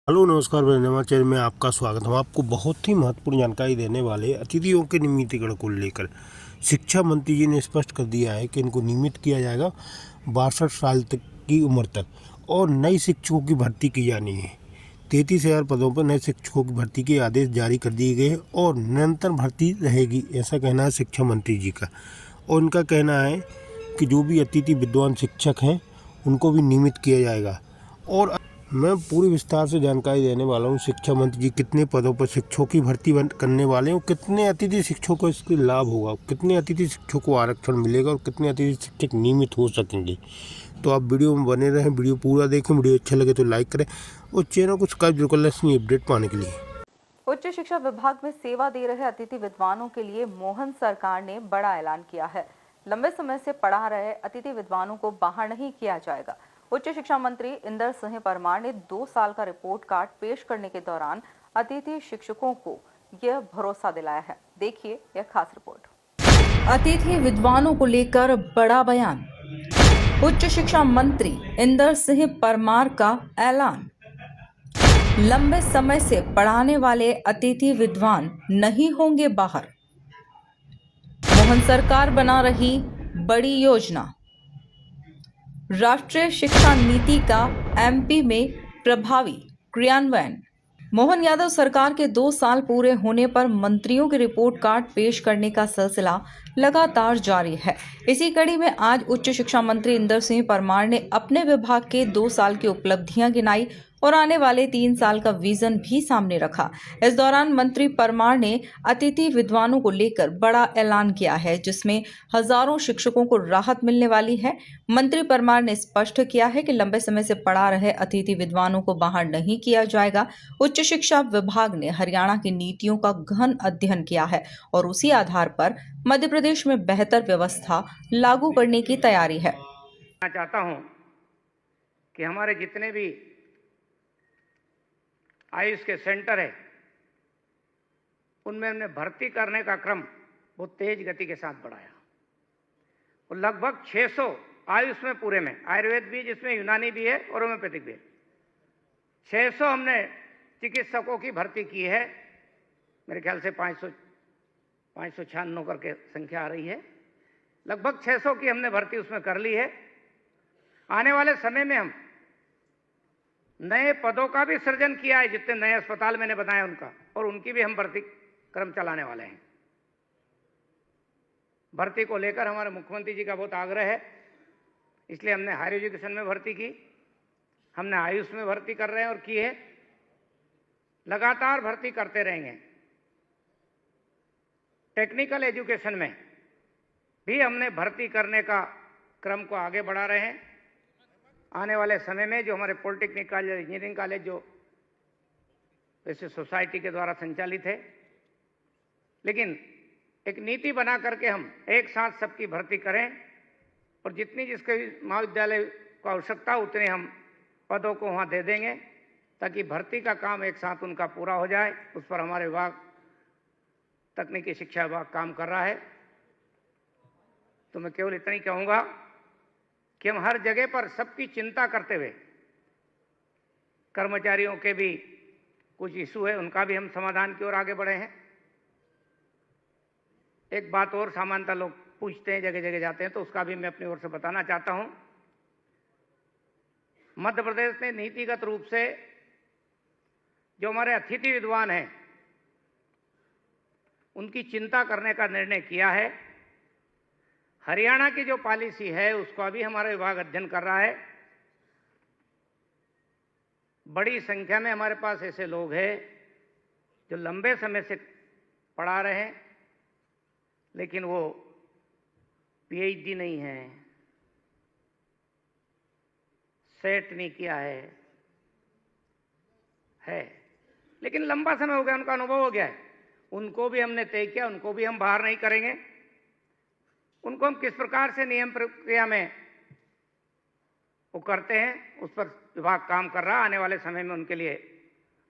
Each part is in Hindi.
हेलो नमस्कार वंदना चैनल में आपका स्वागत है। हम आपको बहुत ही महत्वपूर्ण जानकारी देने वाले अतिथियों के नियमितीकरण को लेकर शिक्षा मंत्री जी ने स्पष्ट कर दिया है कि इनको नियमित किया जाएगा 62 साल तक की उम्र तक और नई शिक्षकों की भर्ती की जानी है। 33,000 पदों पर नए शिक्षकों की भर्ती के आदेश जारी कर दिए गए और निरंतर भर्ती रहेगी, ऐसा कहना है शिक्षा मंत्री जी का। और उनका कहना है कि जो भी अतिथि विद्वान शिक्षक हैं उनको भी नियमित किया जाएगा। और मैं पूरी विस्तार से जानकारी देने वाला हूँ शिक्षा मंत्री जी कितने पदों पर शिक्षकों की भर्ती करने वाले हैं, कितने अतिथि शिक्षकों को इसके लाभ होगा, कितने अतिथि शिक्षकों को आरक्षण मिलेगा और कितने अतिथि शिक्षक नियमित हो सकेंगे। तो आप वीडियो में बने रहें, वीडियो पूरा देखें। वीडियो अच्छा लगे तो लाइक करें और चैनल को सब्सक्राइब जरूर कर लें इसमें अपडेट पाने के लिए। उच्च शिक्षा विभाग में सेवा दे रहे अतिथि विद्वानों के लिए मोहन सरकार ने बड़ा ऐलान किया है। लंबे समय से पढ़ा रहे अतिथि विद्वानों को बाहर नहीं किया जाएगा। उच्च शिक्षा मंत्री इंदर सिंह परमार ने 2 साल का रिपोर्ट कार्ड पेश करने के दौरान अतिथि शिक्षकों को यह भरोसा दिलाया है। देखिए यह खास रिपोर्ट। अतिथि विद्वानों को लेकर बड़ा बयान। उच्च शिक्षा मंत्री इंदर सिंह परमार का ऐलान। लंबे समय से पढ़ाने वाले अतिथि विद्वान नहीं होंगे बाहर। मोहन सरकार बना रही बड़ी योजना। राष्ट्रीय शिक्षा नीति का एमपी में प्रभावी क्रियान्वयन। मोहन यादव सरकार के 2 साल पूरे होने पर मंत्रियों के रिपोर्ट कार्ड पेश करने का सिलसिला लगातार जारी है। इसी कड़ी में आज उच्च शिक्षा मंत्री इंदर सिंह परमार ने अपने विभाग के 2 साल की उपलब्धियां गिनाई और आने वाले 3 साल का विजन भी सामने रखा। इस दौरान मंत्री परमार ने अतिथि विद्वानों को लेकर बड़ा ऐलान किया है, जिसमें हजारों शिक्षकों को राहत मिलने वाली है। मंत्री परमार ने स्पष्ट किया है कि लंबे समय से पढ़ा रहे अतिथि विद्वानों को बाहर नहीं किया जाएगा। उच्च शिक्षा विभाग ने हरियाणा की नीतियों का गहन अध्ययन किया है और उसी आधार पर मध्य प्रदेश में बेहतर व्यवस्था लागू करने की तैयारी है। मैं चाहता हूं कि हमारे जितने भी आयुष के सेंटर है उनमें हमने भर्ती करने का क्रम बहुत तेज गति के साथ बढ़ाया और लगभग 600 आयुष में पूरे में, आयुर्वेद भी जिसमें यूनानी भी है और होम्योपैथिक भी है, 600 हमने चिकित्सकों की भर्ती की है। मेरे ख्याल से 596 करके संख्या आ रही है। लगभग 600 की हमने भर्ती उसमें कर ली है। आने वाले समय में हम नए पदों का भी सृजन किया है, जितने नए अस्पताल मैंने बनाए उनका, और उनकी भी हम भर्ती क्रम चलाने वाले हैं। भर्ती को लेकर हमारे मुख्यमंत्री जी का बहुत आग्रह है, इसलिए हमने हायर एजुकेशन में भर्ती की, हमने आयुष में भर्ती कर रहे हैं और की है, लगातार भर्ती करते रहेंगे। टेक्निकल एजुकेशन में भी हमने भर्ती करने का क्रम को आगे बढ़ा रहे हैं। आने वाले समय में जो हमारे पॉलिटेक्निक कॉलेज, इंजीनियरिंग कॉलेज जो वैसे सोसाइटी के द्वारा संचालित है, लेकिन एक नीति बना करके हम एक साथ सबकी भर्ती करें और जितनी जिसके महाविद्यालय को आवश्यकता उतने हम पदों को वहाँ दे देंगे, ताकि भर्ती का काम एक साथ उनका पूरा हो जाए। उस पर हमारे विभाग, तकनीकी शिक्षा विभाग काम कर रहा है। तो मैं केवल इतना ही कहूँगा कि हम हर जगह पर सबकी चिंता करते हुए, कर्मचारियों के भी कुछ इशू है उनका भी हम समाधान की ओर आगे बढ़े हैं। एक बात और सामान्यतः लोग पूछते हैं, जगह जगह जाते हैं, तो उसका भी मैं अपनी ओर से बताना चाहता हूं। मध्य प्रदेश ने नीतिगत रूप से जो हमारे अतिथि विद्वान हैं उनकी चिंता करने का निर्णय किया है। हरियाणा की जो पॉलिसी है उसका भी हमारा विभाग अध्ययन कर रहा है। बड़ी संख्या में हमारे पास ऐसे लोग हैं जो लंबे समय से पढ़ा रहे हैं, लेकिन वो पीएचडी नहीं है, सेट नहीं किया है, लेकिन लंबा समय हो गया, उनका अनुभव हो गया है। उनको भी हमने तय किया, उनको भी हम बाहर नहीं करेंगे। उनको हम किस प्रकार से नियम प्रक्रिया में वो करते हैं उस पर विभाग काम कर रहा है। आने वाले समय में उनके लिए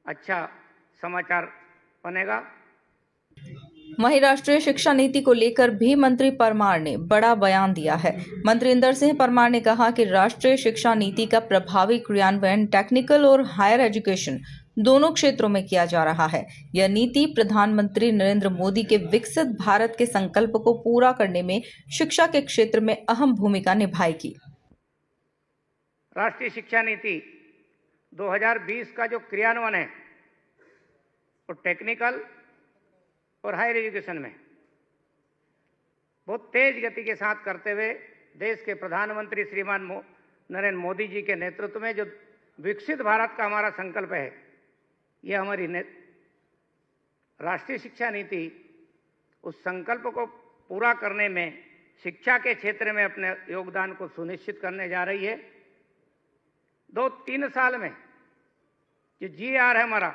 अच्छा समाचार बनेगा। वहीं राष्ट्रीय शिक्षा नीति को लेकर भी मंत्री परमार ने बड़ा बयान दिया है। मंत्री इंदर सिंह परमार ने कहा कि राष्ट्रीय शिक्षा नीति का प्रभावी क्रियान्वयन टेक्निकल और हायर एजुकेशन दोनों क्षेत्रों में किया जा रहा है। यह नीति प्रधानमंत्री नरेंद्र मोदी के विकसित भारत के संकल्प को पूरा करने में शिक्षा के क्षेत्र में अहम भूमिका निभाएगी। राष्ट्रीय शिक्षा नीति 2020 का जो क्रियान्वयन है वो टेक्निकल और हायर एजुकेशन में बहुत तेज गति के साथ करते हुए देश के प्रधानमंत्री श्रीमान नरेंद्र मोदी जी के नेतृत्व में जो विकसित भारत का हमारा संकल्प है, यह हमारी राष्ट्रीय शिक्षा नीति उस संकल्प को पूरा करने में शिक्षा के क्षेत्र में अपने योगदान को सुनिश्चित करने जा रही है। 2-3 साल में जो GR है हमारा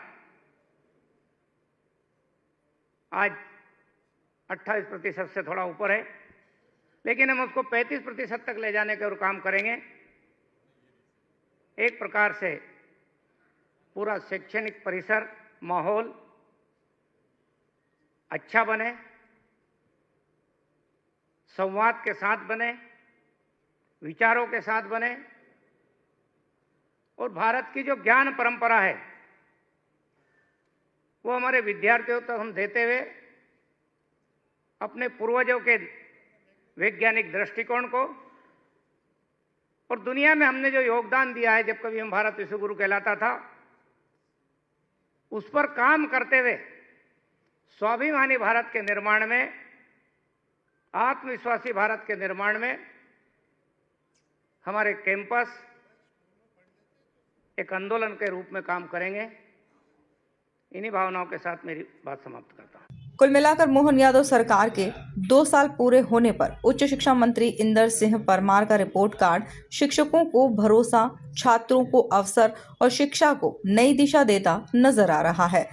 आज 28% से थोड़ा ऊपर है, लेकिन हम उसको 35% तक ले जाने के और काम करेंगे। एक प्रकार से पूरा शैक्षणिक परिसर माहौल अच्छा बने, संवाद के साथ बने, विचारों के साथ बने और भारत की जो ज्ञान परंपरा है वो हमारे विद्यार्थियों तक हम देते हुए अपने पूर्वजों के वैज्ञानिक दृष्टिकोण को और दुनिया में हमने जो योगदान दिया है, जब कभी हम भारत विश्वगुरु कहलाता था, उस पर काम करते हुए स्वाभिमानी भारत के निर्माण में, आत्मविश्वासी भारत के निर्माण में हमारे कैंपस एक आंदोलन के रूप में काम करेंगे। इन्हीं भावनाओं के साथ मेरी बात समाप्त करता हूं। कुल मिलाकर मोहन यादव सरकार के 2 साल पूरे होने पर उच्च शिक्षा मंत्री इंदर सिंह परमार का रिपोर्ट कार्ड शिक्षकों को भरोसा, छात्रों को अवसर और शिक्षा को नई दिशा देता नजर आ रहा है।